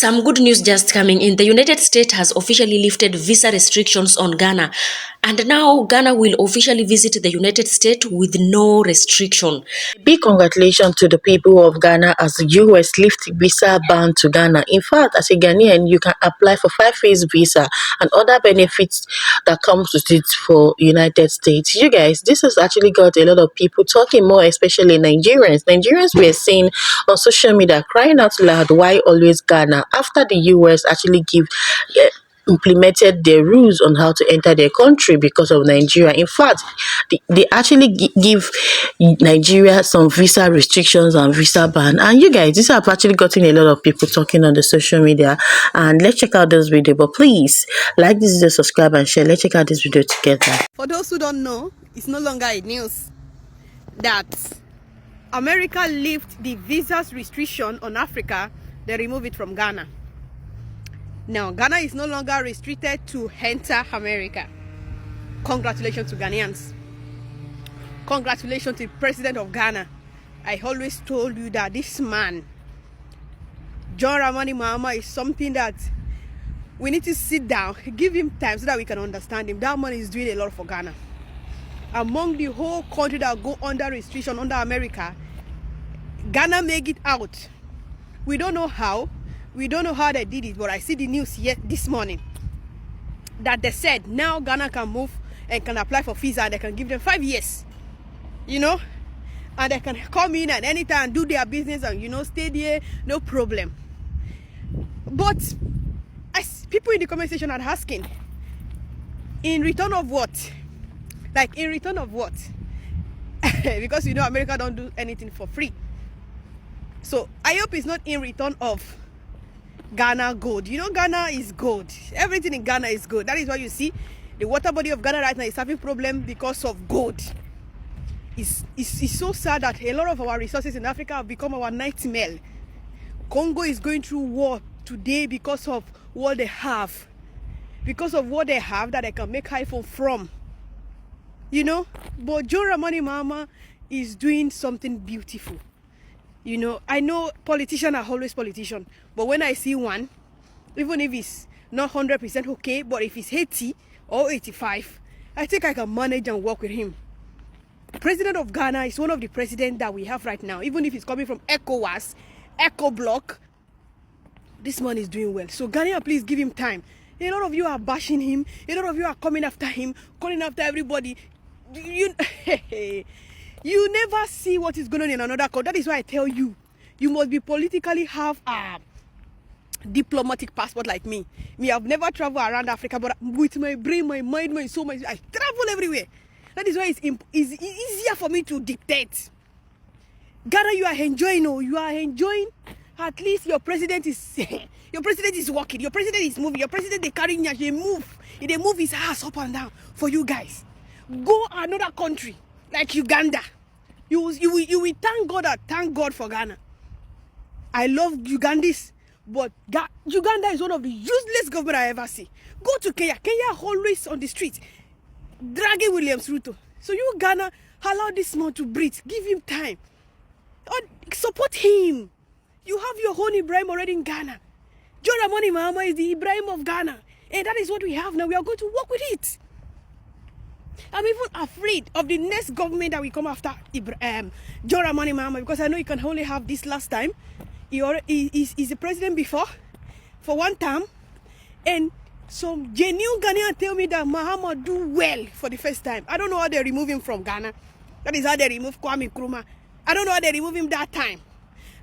Some good news just coming in. The United States has officially lifted visa restrictions on Ghana. And now Ghana will officially visit the United States with no restriction. Big congratulations to the people of Ghana as the US lift visa ban to Ghana. In fact, as a Ghanaian, you can apply for 5 years visa and other benefits that comes with it for United States. You guys, this has actually got a lot of people talking more, especially Nigerians. Nigerians were saying on social media, crying out loud, why always Ghana? After the US actually implemented their rules on how to enter their country because of Nigeria. In fact, they actually give Nigeria some visa restrictions and visa ban. And you guys, this have actually gotten a lot of people talking on the social media. And let's check out this video. But please, like this video, subscribe and share. Let's check out this video together. For those who don't know, it's no longer a news that America lifted the visas restriction on Africa. They remove it from Ghana. Now, Ghana is no longer restricted to enter America. Congratulations to Ghanaians. Congratulations to the president of Ghana. I always told you that this man, John Dramani Mahama, is something that we need to sit down, give him time so that we can understand him. That man is doing a lot for Ghana. Among the whole country that go under restriction under America, Ghana make it out. We don't know how. We don't know how they did it, but I see the news this morning that they said now Ghana can move and can apply for visa and they can give them 5 years, and they can come in at any time, do their business and, stay there, no problem. But as people in the comment section are asking, in return of what? Like, in return of what? Because, America don't do anything for free. So I hope it's not in return of Ghana gold. Ghana is gold. Everything in Ghana is gold. That is why you see the water body of Ghana right now is having problem because of gold. It's so sad that a lot of our resources in Africa have become our nightmare. Congo is going through war today because of what they have. Because of what they have that they can make iPhone from. But John Dramani Mahama is doing something beautiful. I know politicians are always politicians, but when I see one, even if it's not 100% okay, but if it's 80 or 85, I think I can manage and work with him. The president of Ghana is one of the presidents that we have right now. Even if he's coming from ECOWAS, ECO Bloc, this man is doing well. So Ghana, please give him time. A lot of you are bashing him. A lot of you are coming after him, calling after everybody. You never see what is going on in another country. That is why I tell you, you must be politically have a diplomatic passport like me. I've never traveled around Africa, but with my brain, my mind, my soul, I travel everywhere. That is why it's easier for me to dictate. Ghana, you are enjoying. You are enjoying. At least your president is working. Your president is moving. Your president they carry they move. They move his ass up and down for you guys. Go another country like Uganda. You will thank God for Ghana. I love Ugandans, but Uganda is one of the useless government I ever see. Go to Kenya. Kenya always on the street, dragging Williams Ruto. So you Ghana, allow this man to breathe. Give him time. Support him. You have your own Ibrahim already in Ghana. John Dramani Mahama is the Ibrahim of Ghana. And that is what we have now. We are going to work with it. I'm even afraid of the next government that will come after John Dramani Mahama, because I know you can only have this last time. He's the president before, for one term. And some genuine Ghanaian tell me that Mahama do well for the first time. I don't know how they remove him from Ghana. That is how they remove Kwame Nkrumah. I don't know how they remove him that time.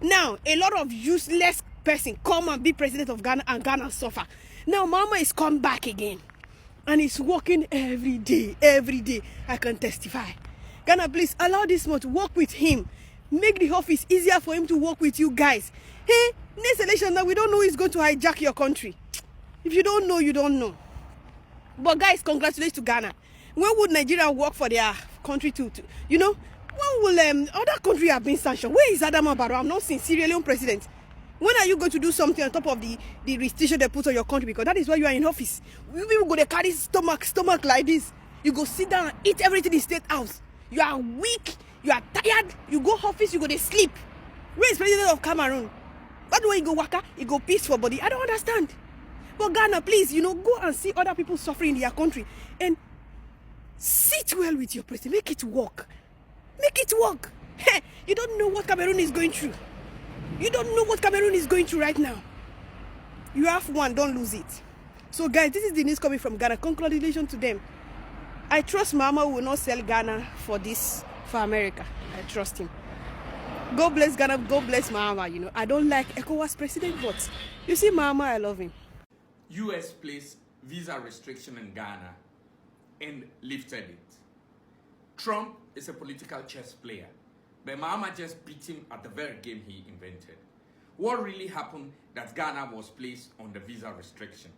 Now, a lot of useless person come and be president of Ghana and Ghana suffer. Now, Mahama is come back again. And he's working every day, every day. I can testify. Ghana, please allow this man to work with him. Make the office easier for him to work with you guys. Hey, next election now, we don't know who's going to hijack your country. If you don't know, you don't know. But guys, congratulations to Ghana. When would Nigeria work for their country to when will other country have been sanctioned? Where is Adama Barrow? I'm not seeing Sierra Leone president. When are you going to do something on top of the restriction they put on your country? Because that is why you are in office. You people go to carry stomach like this. You go sit down and eat everything in state house. You are weak. You are tired. You go office, you go to sleep. Where is president of Cameroon? That way you go waka, you go peace for body. I don't understand. But Ghana, please, go and see other people suffering in their country and sit well with your president. Make it work. Make it work. You don't know what Cameroon is going through. You don't know what Cameroon is going through right now. You have one, don't lose it. So guys, this is the news coming from Ghana. Congratulations to them. I trust Mahama will not sell Ghana for America. I trust him. God bless Ghana, God bless Mahama. I don't like ECOWAS president, but you see Mahama, I love him. US placed visa restriction in Ghana and lifted it. Trump is a political chess player, but Mahama just beat him at the very game he invented. What really happened that Ghana was placed on the visa restriction?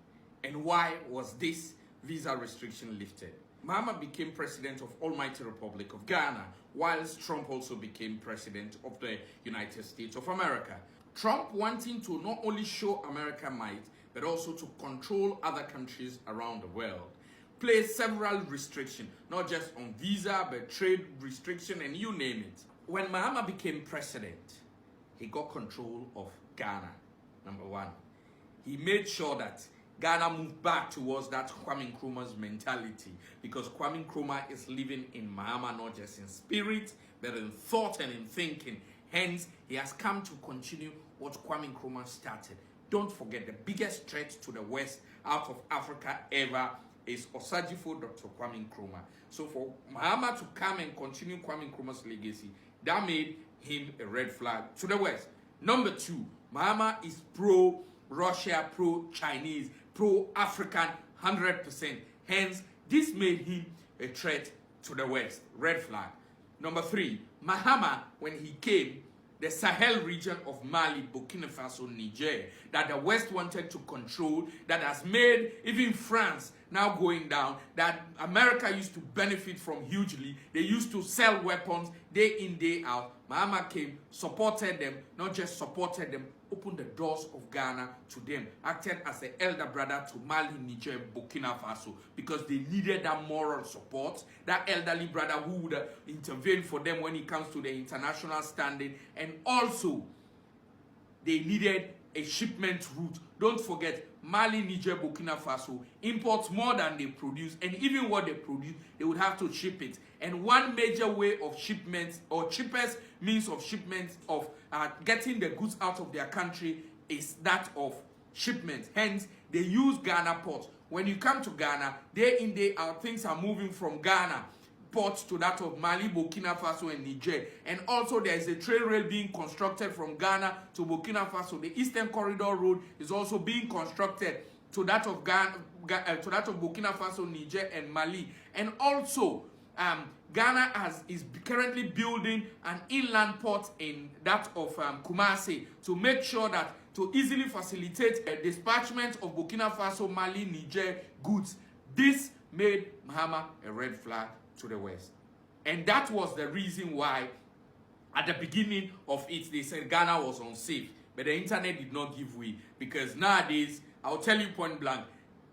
And why was this visa restriction lifted? Mahama became president of Almighty Republic of Ghana, whilst Trump also became president of the United States of America. Trump wanting to not only show America might, but also to control other countries around the world. Placed several restrictions, not just on visa, but trade restriction and you name it. When Mahama became president, he got control of Ghana, number one. He made sure that Ghana moved back towards that Kwame Nkrumah's mentality, because Kwame Nkrumah is living in Mahama not just in spirit, but in thought and in thinking. Hence, he has come to continue what Kwame Nkrumah started. Don't forget, the biggest threat to the West out of Africa ever is Osajifo Dr. Kwame Nkrumah. So for Mahama to come and continue Kwame Nkrumah's legacy, that made him a red flag to the West. Number two, Mahama is pro-Russia, pro-Chinese, pro-African 100%. Hence, this made him a threat to the West. Red flag. Number three, Mahama, when he came, the Sahel region of Mali, Burkina Faso, Niger, that the West wanted to control, that has made even France now going down, that America used to benefit from hugely. They used to sell weapons day in, day out. Mahama came, supported them, not just supported them, opened the doors of Ghana to them, acted as the elder brother to Mali, Niger, Burkina Faso, because they needed that moral support, that elderly brother who would intervene for them when it comes to the international standing, and also they needed a shipment route. Don't forget, Mali, Niger, Burkina Faso imports more than they produce, and even what they produce, they would have to ship it. And one major way of shipment, or cheapest means of shipment of getting the goods out of their country, is that of shipment. Hence, they use Ghana ports. When you come to Ghana, day in, day out, things are moving from Ghana ports to that of Mali, Burkina Faso, and Niger. And also there is a train rail being constructed from Ghana to Burkina Faso. The Eastern Corridor Road is also being constructed to that of Burkina Faso, Niger, and Mali. And also, Ghana is currently building an inland port in that of Kumasi to make sure that to easily facilitate a dispatchment of Burkina Faso, Mali, Niger goods. This made Mahama a red flag to the West. And that was the reason why at the beginning of it they said Ghana was unsafe, but the internet did not give way, because nowadays, I'll tell you point blank,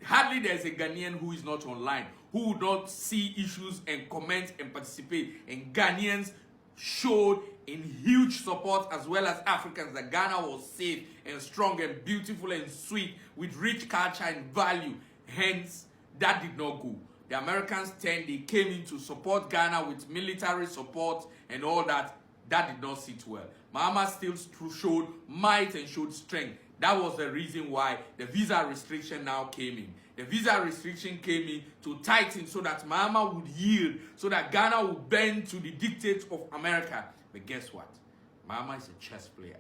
hardly there's a Ghanaian who is not online, who would not see issues and comment and participate. And Ghanaians showed in huge support, as well as Africans, that Ghana was safe and strong and beautiful and sweet with rich culture and value. Hence, that did not go. The Americans they came in to support Ghana with military support and all that. That did not sit well. Mahama still showed might and showed strength. That was the reason why the visa restriction now came in. The visa restriction came in to tighten so that Mahama would yield, so that Ghana would bend to the dictates of America. But guess what? Mahama is a chess player.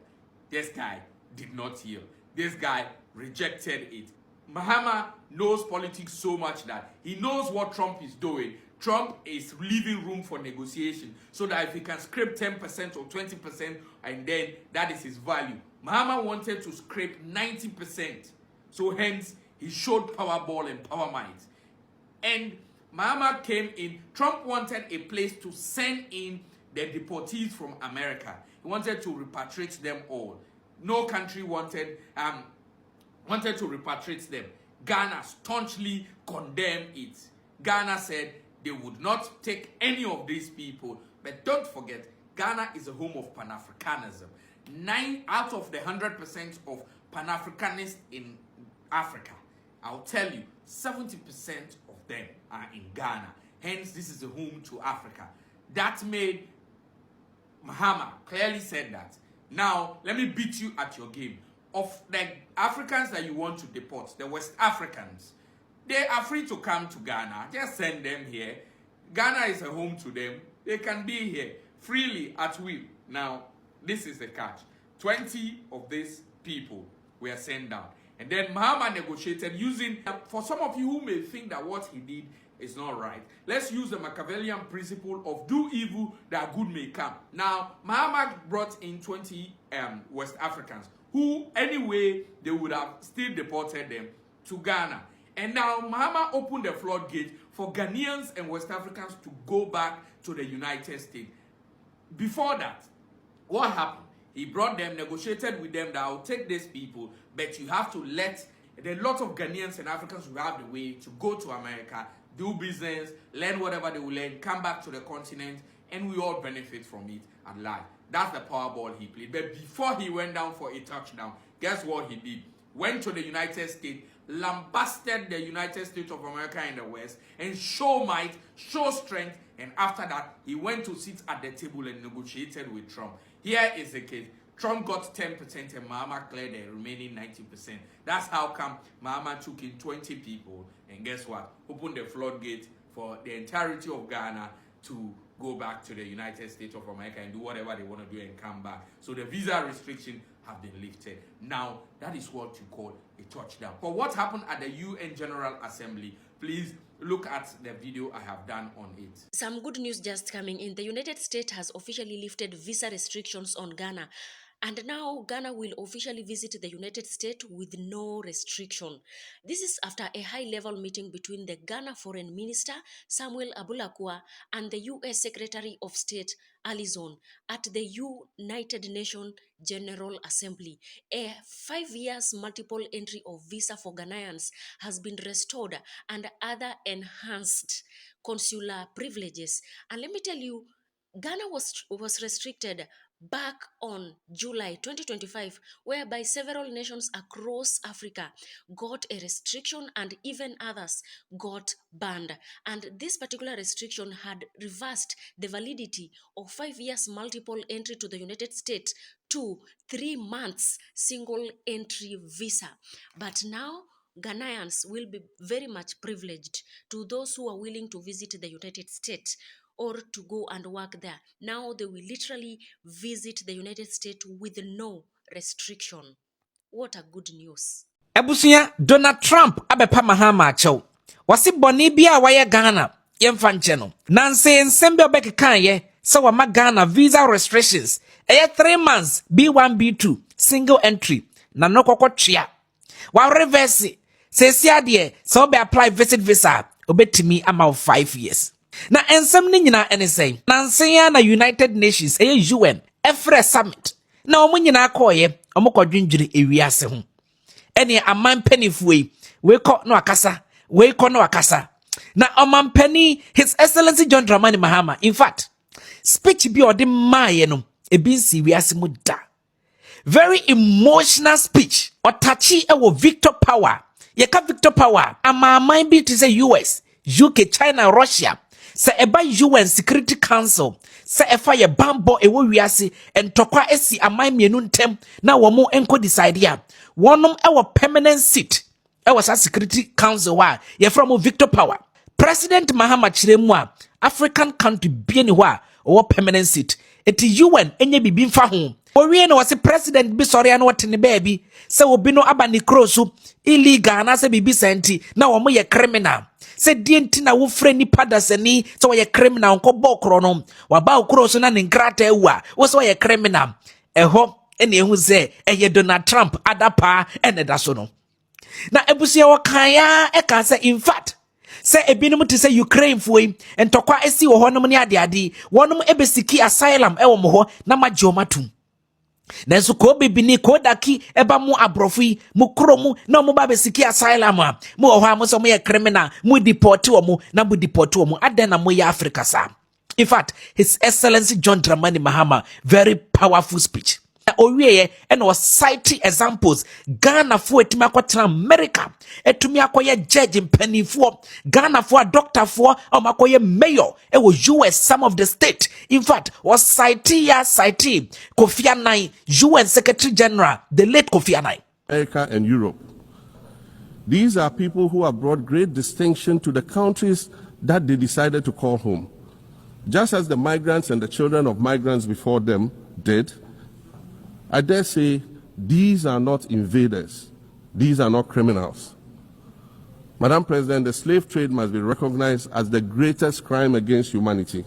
This guy did not yield. This guy rejected it. Mahama knows politics so much that he knows what Trump is doing. Trump is leaving room for negotiation, so that if he can scrape 10% or 20%, and then that is his value. Mahama wanted to scrape 90%. So hence, he showed Powerball and Power Might. And Mahama came in. Trump wanted a place to send in the deportees from America. He wanted to repatriate them all. No country wanted to repatriate them. Ghana staunchly condemned it. Ghana said they would not take any of these people. But don't forget, Ghana is a home of Pan-Africanism. 9 out of the 100% of Pan-Africanists in Africa, I'll tell you, 70% of them are in Ghana. Hence, this is a home to Africa. That made Mahama clearly said that. Now, let me beat you at your game. Of the Africans that you want to deport, the West Africans, they are free to come to Ghana. Just send them here. Ghana is a home to them. They can be here freely at will. Now, this is the catch. 20 of these people were sent down. And then Mahama negotiated using, for some of you who may think that what he did is not right, let's use the Machiavellian principle of do evil that good may come. Now, Mahama brought in 20 West Africans who, anyway, they would have still deported them to Ghana. And now Mahama opened the floodgate for Ghanaians and West Africans to go back to the United States. Before that, what happened? He brought them, negotiated with them that I'll take these people, but you have to let a lot of Ghanaians and Africans who have the way to go to America, do business, learn whatever they will learn, come back to the continent, and we all benefit from it at large. That's the powerball he played. But before he went down for a touchdown, guess what he did? Went to the United States, lambasted the United States of America in the West, and show might, show strength, and after that, he went to sit at the table and negotiated with Trump. Here is the case. Trump got 10% and Mahama cleared the remaining 90%. That's how come Mahama took in 20 people, and guess what? Opened the floodgate for the entirety of Ghana to go back to the United States of America and do whatever they want to do and come back. So the visa restriction have been lifted. Now, that is what you call a touchdown. For what happened at the UN General Assembly, please look at the video I have done on it. Some good news just coming in. The United States has officially lifted visa restrictions on Ghana. And now Ghana will officially visit the United States with no restriction. This is after a high-level meeting between the Ghana Foreign Minister, Samuel Abulakwa, and the U.S. Secretary of State, Alizon, at the United Nations General Assembly. A 5 years multiple entry of visa for Ghanaians has been restored and other enhanced consular privileges. And let me tell you, Ghana was restricted back on July 2025, whereby several nations across Africa got a restriction and even others got banned. And this particular restriction had reversed the validity of 5 years multiple entry to the United States to 3 months single entry visa. But now Ghanaians will be very much privileged to those who are willing to visit the United States or to go and work there. Now they will literally visit the United States with no restriction. What a good news. Ebusuya Donald Trump abepa Mahama achew. Wasi boni bia waye Ghana yemfa nche no. Nanse nsembe obekekan ye se wama Ghana visa restrictions. Eye 3 months B1 B2 single entry na no kwakotwea. Wa reverse se siade se obe apply visit visa obetimi ama 5 years. Na ensem ni nyina ene say nanse ya na United Nations UN efre summit na omo nyina akoye omo kodwendwire ewiase ho ene aman panifuwe we ko no akasa na oman pani His Excellency John Dramani Mahama, in fact speech bi ode maaye no ebi nsi wiase mu da, very emotional speech otachi ewo Victor Power yeka Victor Power amaman bi to say US, UK, China, Russia se eba UN Security Council se efa ye bambo ewo wiase entokwa esi aman mienu ntem na womo enko decide ya wonom ewo permanent seat ewo sa Security Council wa ye from Victor Power. President Mahama chiremu a African country bieni wa owo permanent seat eti UN enye bibi mfa ho owie no wase president bi sori an wote ne baby se obi no aba ne krosu illegal na se bibi senti na womo ye criminal se dienti na wo frɛ nipa dasani se wo ye criminal nko bokro no wa ba okro so na ne nkrata ewa wo se wo ye criminal ɛhɔ ene ehu se eye Donald Trump adapa ene da so no na ebusia wo kan ya e ka se in fact se ebinum te se Ukraine foi entokwa esi wo honom ne ade wonom ebesiki asylum ewo mo ho na magiomatum nanso ko bibini ko daki eba mu abrofo yi mu kromu na mu ba besiki asylum a mu ho a mu so mu ye criminal mu deport wo mu na mu deport wo mu aden na mu ye Africa sa. In fact, His Excellency John Dramani Mahama, very powerful speech. owie and was citing examples Ghana for etumi akɔtena America etumi akɔyɛ judge mpanimfoɔ Ghana for doctor for ɔmakɔyɛ mayor ɛwɔ US some of the state in fact was citing Kofi Annan UN Secretary General the late Kofi Annan. America and Europe. These are people who have brought great distinction to the countries that they decided to call home. Just as the migrants and the children of migrants before them did, I dare say these are not invaders. These are not criminals. Madam President, the slave trade must be recognized as the greatest crime against humanity.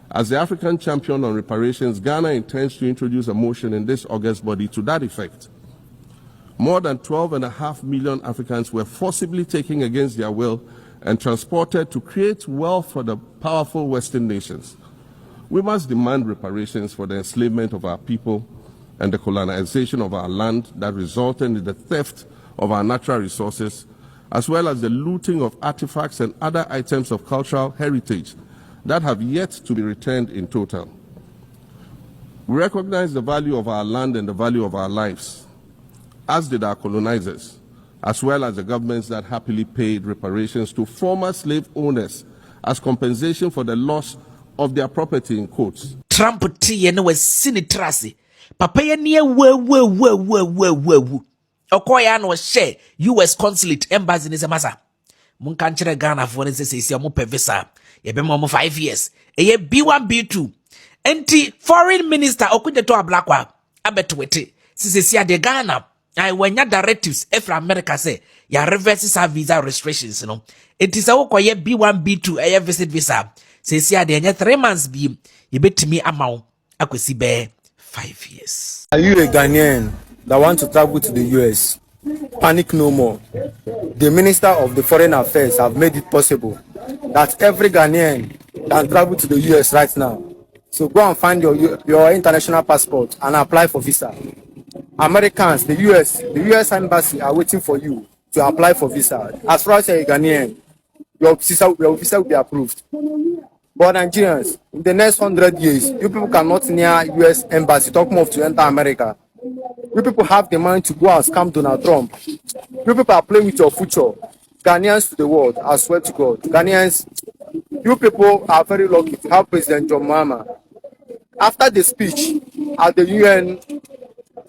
As the African champion on reparations, Ghana intends to introduce a motion in this August body to that effect. More than 12.5 million Africans were forcibly taken against their will and transported to create wealth for the powerful Western nations. We must demand reparations for the enslavement of our people and the colonization of our land that resulted in the theft of our natural resources, as well as the looting of artifacts and other items of cultural heritage that have yet to be returned in total. We recognize the value of our land and the value of our lives, as did our colonizers, as well as the governments that happily paid reparations to former slave owners as compensation for the loss of their property in quotes. Trump tiye no wasini trasi. Papa ye niye Okoya no share US consulate embassy ni semasa. Munka nchire Ghana for ne sese omo pe visa. Yebe mo 5 years. Eye B1 B2. Enti foreign minister okuje to ablakwa abetwete. Sese de Ghana I when ya directives from America say ya reverse visa restrictions no. It is a okoye B1 B2 eye visit visa. Sese de nya 3 months bi yebetimi amount akwesi be 5 years. Are you a Ghanaian that want to travel to the US? Panic no more. The Minister of the Foreign Affairs have made it possible that every Ghanaian can travel to the US right now. So go and find your international passport and apply for visa. Americans, the US embassy are waiting for you to apply for visa. As far as you're a Ghanaian, your visa will be approved. But Nigerians, in the next 100 years, you people cannot near US embassy, talk more to enter America. You people have the mind to go and scam Donald Trump. You people are playing with your future. Ghanaians to the world, I swear to God. Ghanaians, you people are very lucky to have President John Mahama. After the speech at the UN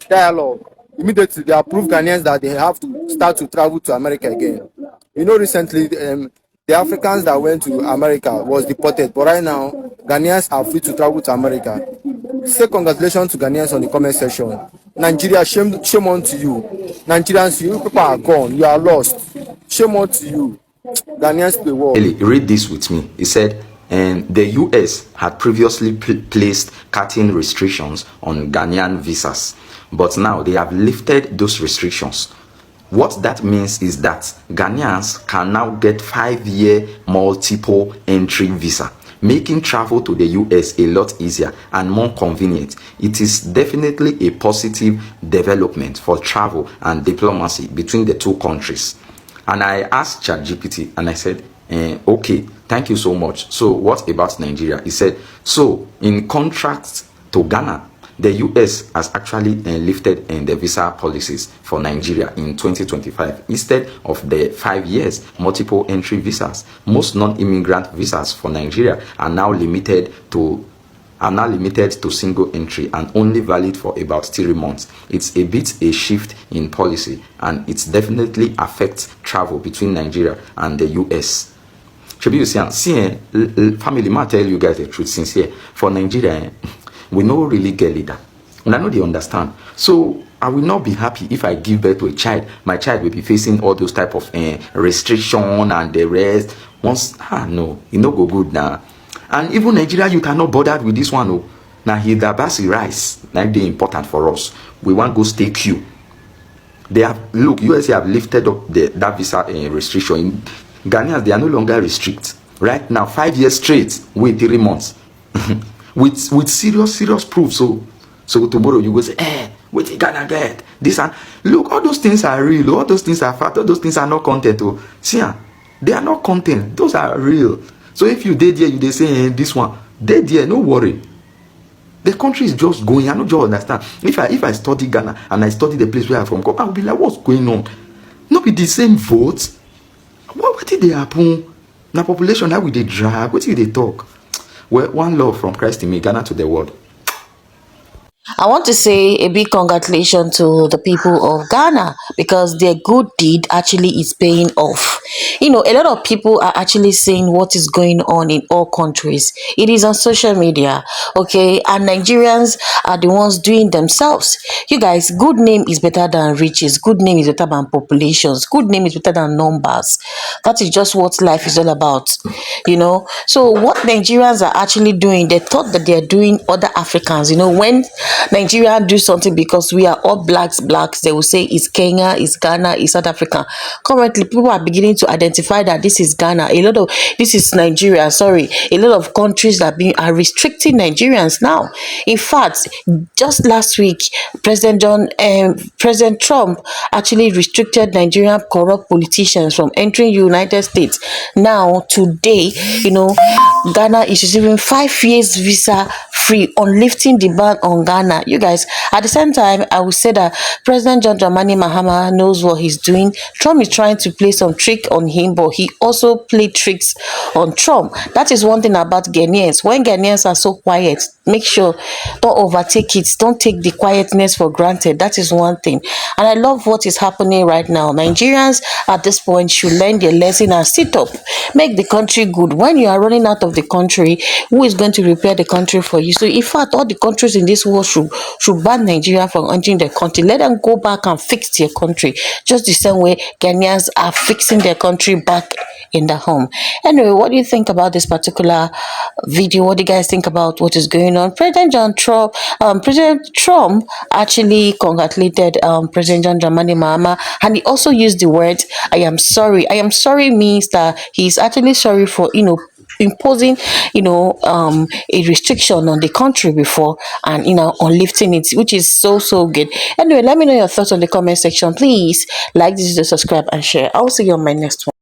dialogue, immediately they approved Ghanaians that they have to start to travel to America again. You know, recently, the Africans that went to America was deported, but right now, Ghanaians are free to travel to America. Say congratulations to Ghanaians on the comment section. Nigeria, shame on to you. Nigerians, you people are gone. You are lost. Shame on to you. Ghanaians to the world. Read this with me. He said, the US had previously placed cutting restrictions on Ghanaian visas, but now they have lifted those restrictions. What that means is that Ghanaians can now get 5-year multiple entry visa, making travel to the US a lot easier and more convenient. It is definitely a positive development for travel and diplomacy between the two countries. And I asked ChatGPT and I said, okay, thank you so much. So what about Nigeria? He said, so in contrast to Ghana, the US has actually lifted the visa policies for Nigeria in 2025. Instead of the 5 years multiple entry visas, most non-immigrant visas for Nigeria are now limited to single entry and only valid for about 3 months. It's a bit a shift in policy, and it definitely affects travel between Nigeria and the US. Should you see, family might tell you guys the truth sincere. For Nigeria, we no really get leader. And I know they understand. So I will not be happy if I give birth to a child. My child will be facing all those type of restriction and the rest. Once, no, it no go good now. And even Nigeria, you cannot bother with this one. Oh. Now, the basi rice, now they important for us. We want to go stay queue. They have, look, USA have lifted up that visa restriction. Ghanaians, they are no longer restrict. Right now, 5 years straight, wait 3 months. with serious proof. So tomorrow you go say, wait, Ghana get this, and look, all those things are real, all those things are fact, all those things are not content. Oh, see, they are not content, those are real. So if you did here, you they say this one, dead here, no worry. The country is just going. I don't just understand. If I study Ghana and I study the place where I'm from, I'll be like, what's going on? Not be the same votes. What did they happen? Now population, how will they drag? What did they talk? Well, one love from Christ in me, Ghana to the world. I want to say a big congratulations to the people of Ghana because their good deed actually is paying off. You know, a lot of people are actually saying what is going on in all countries. It is on social media, okay? And Nigerians are the ones doing themselves. You guys, good name is better than riches. Good name is better than populations. Good name is better than numbers. That is just what life is all about, you know? So what Nigerians are actually doing, they thought that they are doing other Africans, you know, when Nigeria do something because we are all blacks, they will say it's Kenya, it's Ghana, it's South Africa. Currently, people are beginning to identify that this is Ghana. This is Nigeria. Sorry, a lot of countries are restricting Nigerians now. In fact, just last week, President Trump actually restricted Nigerian corrupt politicians from entering United States. Now, today, you know, Ghana is receiving 5 years visa free on lifting the ban on Ghana. You guys, at the same time, I would say that President John Dramani Mahama knows what he's doing. Trump is trying to play some trick on him, but he also played tricks on Trump. That is one thing about Ghanaians. When Ghanaians are so quiet, make sure don't overtake it. Don't take the quietness for granted. That is one thing. And I love what is happening right now. Nigerians at this point should learn their lesson and sit up. Make the country good. When you are running out of the country, who is going to repair the country for you? So in fact, all the countries in this world should ban Nigeria from entering their country. Let them go back and fix their country. Just the same way Ghanaians are fixing their country back in the home. Anyway, what do you think about this particular video? What do you guys think about what is going on? President Trump actually congratulated President John Dramani Mahama, and he also used the word "I am sorry." I am sorry means that he's actually sorry for imposing a restriction on the country before, and on lifting it, which is so good. Anyway, let me know your thoughts on the comment section. Please like this video, subscribe and share. I'll see you on my next one.